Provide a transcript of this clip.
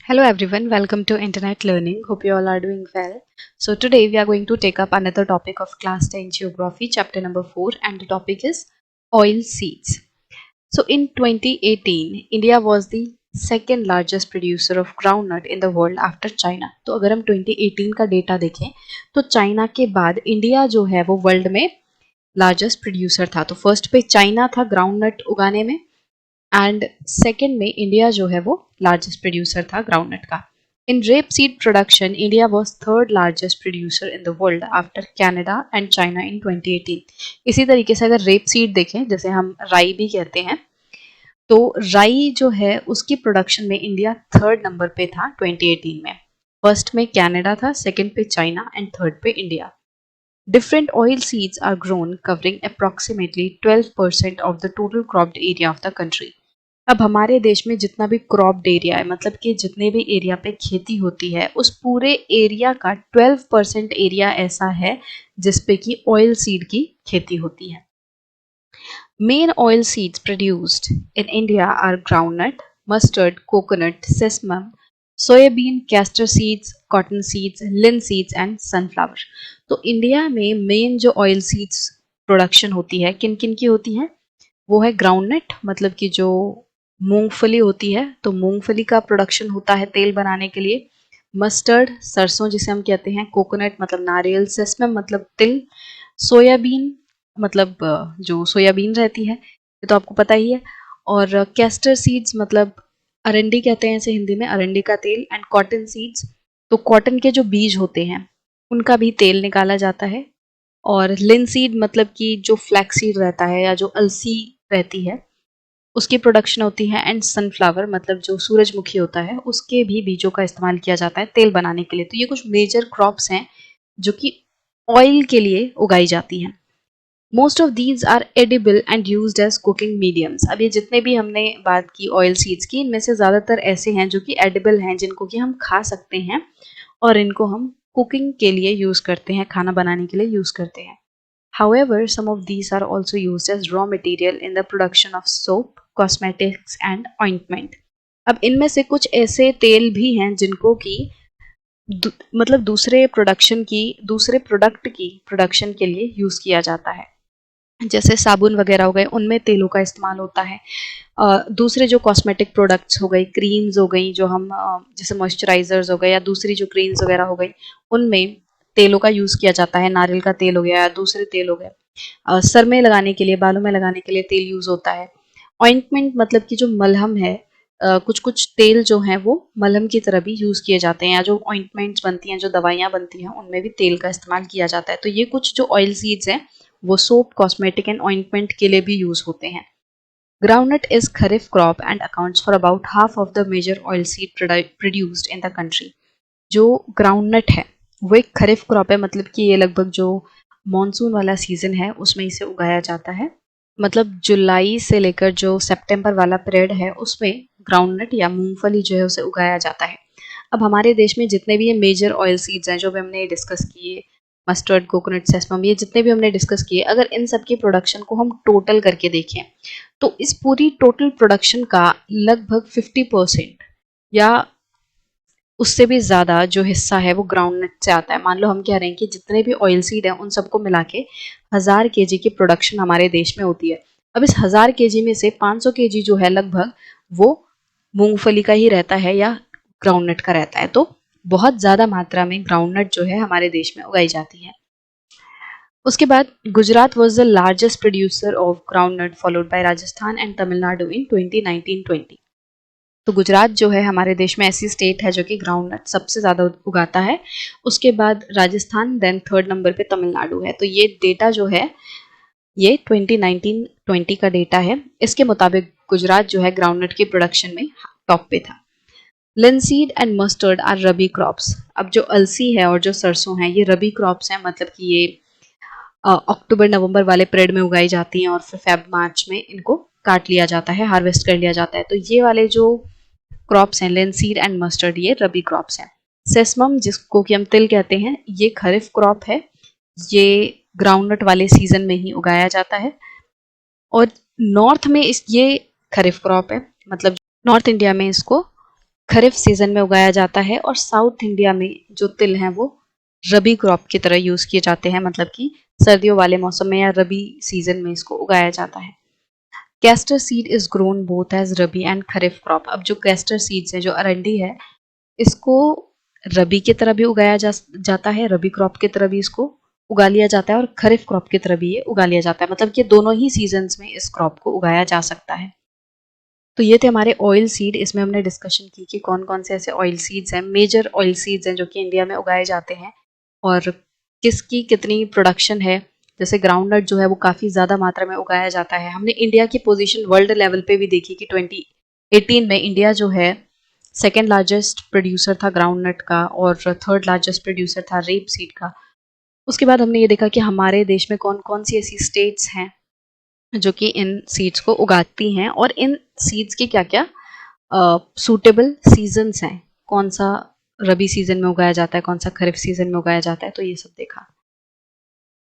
Hello everyone, welcome to Internet Learning. Hope you all are doing well. So today we are going to take up another topic of class 10 geography, chapter number 4, and the topic is oil seeds. So in 2018, India was the second largest producer of groundnut in the world after China. तो अगर हम 2018 का data देखें तो China के बाद India जो है वो वर्ल्ड में लार्जेस्ट प्रोड्यूसर था. तो फर्स्ट पे चाइना था ग्राउंडनट उगाने में एंड सेकेंड में इंडिया जो है वो लार्जेस्ट प्रोड्यूसर था ग्राउंडनट का. In rapeseed production India was third largest producer in the world after Canada and China in 2018. इसी तरीके से अगर रेप सीड देखें, जैसे हम राई भी कहते हैं, तो राई जो है उसकी प्रोडक्शन में इंडिया थर्ड नंबर पे था 2018 में. फर्स्ट में कनाडा था, सेकेंड पे चाइना एंड थर्ड पे India. Different oil seeds are grown covering approximately 12% of the total cropped area of the country. अब हमारे देश में जितना भी क्रॉप्ड एरिया है, मतलब कि जितने भी एरिया पे खेती होती है, उस पूरे एरिया का 12% एरिया ऐसा है जिसपे कि ऑयल सीड की खेती होती है. Main oil seeds produced in India are groundnut, mustard, coconut, sesamum, soyabean, castor seeds, cotton seeds, linseeds and sunflower. तो इंडिया में मेन जो ऑयल सीड्स प्रोडक्शन होती है किन किन की होती है, वो है ग्राउंडनट, मतलब कि जो मूंगफली होती है, तो मूंगफली का प्रोडक्शन होता है तेल बनाने के लिए. मस्टर्ड सरसों जिसे हम कहते हैं, कोकोनट मतलब नारियल, सेसमम मतलब तिल, सोयाबीन मतलब जो सोयाबीन रहती है, ये तो आपको पता ही है, और कैस्टर सीड्स मतलब अरंडी कहते हैं इसे हिंदी में, अरंडी का तेल, एंड कॉटन सीड्स, तो कॉटन के जो बीज होते हैं उनका भी तेल निकाला जाता है. और लिनसीड मतलब कि जो फ्लैक्सीड रहता है या जो अलसी रहती है उसकी प्रोडक्शन होती है. एंड सनफ्लावर मतलब जो सूरजमुखी होता है उसके भी बीजों का इस्तेमाल किया जाता है तेल बनाने के लिए. तो ये कुछ मेजर क्रॉप्स हैं जो कि ऑयल के लिए उगाई जाती हैं. Most of these are edible and used as cooking mediums. अब ये जितने भी हमने बात की ऑयल सीड्स की, इनमें से ज़्यादातर ऐसे हैं जो कि एडिबल हैं, जिनको कि हम खा सकते हैं और इनको हम कुकिंग के लिए यूज़ करते हैं, खाना बनाने के लिए यूज़ करते हैं. However, some of these are also used as raw material in the production of soap, cosmetics and ointment. अब इनमें से कुछ ऐसे तेल भी हैं जिनको कि मतलब दूसरे प्रोडक्ट की प्रोडक्शन के लिए यूज़ किया जाता है. जैसे साबुन वगैरह हो गए, उनमें तेलों का इस्तेमाल होता है. दूसरे जो कॉस्मेटिक प्रोडक्ट्स हो गई, क्रीम्स हो गई, जो हम जैसे मॉइस्चराइजर्स हो गए या दूसरी जो क्रीम्स वगैरह हो गई, उनमें तेलों का यूज़ किया जाता है. नारियल का तेल हो गया या दूसरे तेल हो गए. सर में लगाने के लिए, बालों में लगाने के लिए तेल यूज़ होता है. ऑइंटमेंट मतलब कि जो मलहम है, कुछ कुछ तेल जो हैं वो मलहम की तरह भी यूज़ किए जाते हैं, या जो ऑइंटमेंट्स बनती हैं, जो दवाइयाँ बनती हैं, उनमें भी तेल का इस्तेमाल किया जाता है. तो ये कुछ जो ऑयल सीड्स हैं वो सोप, कॉस्मेटिक एंड ऑइंटमेंट के लिए भी यूज़ होते हैं. Groundnut is kharif crop and accounts for about half of the major oil seed produced in the country. जो ग्राउंडनट है वो एक खरीफ क्रॉप है, मतलब कि ये लगभग जो मॉनसून वाला सीजन है उसमें इसे उगाया जाता है. मतलब जुलाई से लेकर जो सितंबर वाला पीरियड है उसमें ग्राउंडनट या मूंगफली जो है उसे उगाया जाता है. अब हमारे देश में जितने भी ये मेजर ऑयल सीड्स हैं जो भी हमने डिस्कस किए, मस्टर्ड, कोकोनट, सेसमम, ये जितने भी हमने डिस्कस किए, अगर इन सब की प्रोडक्शन को हम टोटल करके देखें तो इस पूरी टोटल प्रोडक्शन का लगभग 50% या उससे भी ज़्यादा जो हिस्सा है वो ग्राउंडनट से आता है. मान लो हम कह रहे हैं कि जितने भी ऑयल सीड हैं उन सबको मिला के 1000 kg की प्रोडक्शन हमारे देश में होती है. अब इस 1000 kg में से 500 kg जो है लगभग वो मूंगफली का ही रहता है या ग्राउंडनट का रहता है. तो बहुत ज़्यादा मात्रा में ग्राउंडनट जो है हमारे देश में उगाई जाती है. उसके बाद Gujarat was the largest producer of groundnut followed by Rajasthan and Tamil Nadu in 2019-20. तो गुजरात जो है हमारे देश में ऐसी स्टेट है जो कि ग्राउंडनट सबसे ज़्यादा उगाता है. उसके बाद राजस्थान, देन थर्ड नंबर पे तमिलनाडु है. तो ये डेटा जो है ये 2019-20 का डेटा है. इसके मुताबिक गुजरात जो है ग्राउंडनट की प्रोडक्शन में टॉप पे था. Linseed and mustard are rabi crops. अब जो अलसी है और जो सरसों है ये रबी क्रॉप्स हैं, मतलब कि ये अक्टूबर नवंबर वाले पीरियड में उगाई जाती हैं और फिर फेब मार्च में इनको काट लिया जाता है, हार्वेस्ट कर लिया जाता है. तो ये वाले जो क्रॉप्स हैं लिनसीड एंड मस्टर्ड, ये रबी क्रॉप्स हैं. सेसमम जिसको कि हम तिल कहते हैं, ये खरीफ क्रॉप है. ये ग्राउंडनट वाले सीजन में ही उगाया जाता है. और नॉर्थ में ये खरीफ क्रॉप है, मतलब नॉर्थ इंडिया में इसको खरीफ सीजन में उगाया जाता है, और साउथ इंडिया में जो तिल हैं वो रबी क्रॉप की तरह यूज किए जाते हैं, मतलब कि सर्दियों वाले मौसम में या रबी सीजन में इसको उगाया जाता है। Castor seed is grown both as rabi and kharif crop. अब जो कैस्टर सीड्स है, जो अरंडी है, इसको रबी की तरह भी उगाया जाता है, रबी क्रॉप की तरह भी इसको उगा लिया जाता है, और खरीफ क्रॉप की तरह भी ये उगा लिया जाता है, मतलब कि दोनों ही सीजन्स में इस क्रॉप को उगाया जा सकता है। तो ये थे हमारे ऑयल सीड। इसमें हमने डिस्कशन की कि कौन कौन से ऐसे ऑयल सीड्स हैं, मेजर ऑयल सीड्स हैं जो कि इंडिया में उगाए जाते हैं, और किसकी कितनी प्रोडक्शन है। जैसे ग्राउंडनट जो है वो काफ़ी ज़्यादा मात्रा में उगाया जाता है। हमने इंडिया की पोजीशन वर्ल्ड लेवल पे भी देखी कि 2018 में इंडिया जो है सेकेंड लार्जेस्ट प्रोड्यूसर था ग्राउंडनट का, और थर्ड लार्जेस्ट प्रोड्यूसर था रेप सीड का। उसके बाद हमने ये देखा कि हमारे देश में कौन कौन सी ऐसी स्टेट्स हैं जो कि इन सीड्स को उगाती हैं, और इन सीड्स के क्या क्या सूटेबल सीजन्स हैं, कौन सा रबी सीजन में उगाया जाता है, कौन सा खरीफ सीजन में उगाया जाता है, तो ये सब देखा।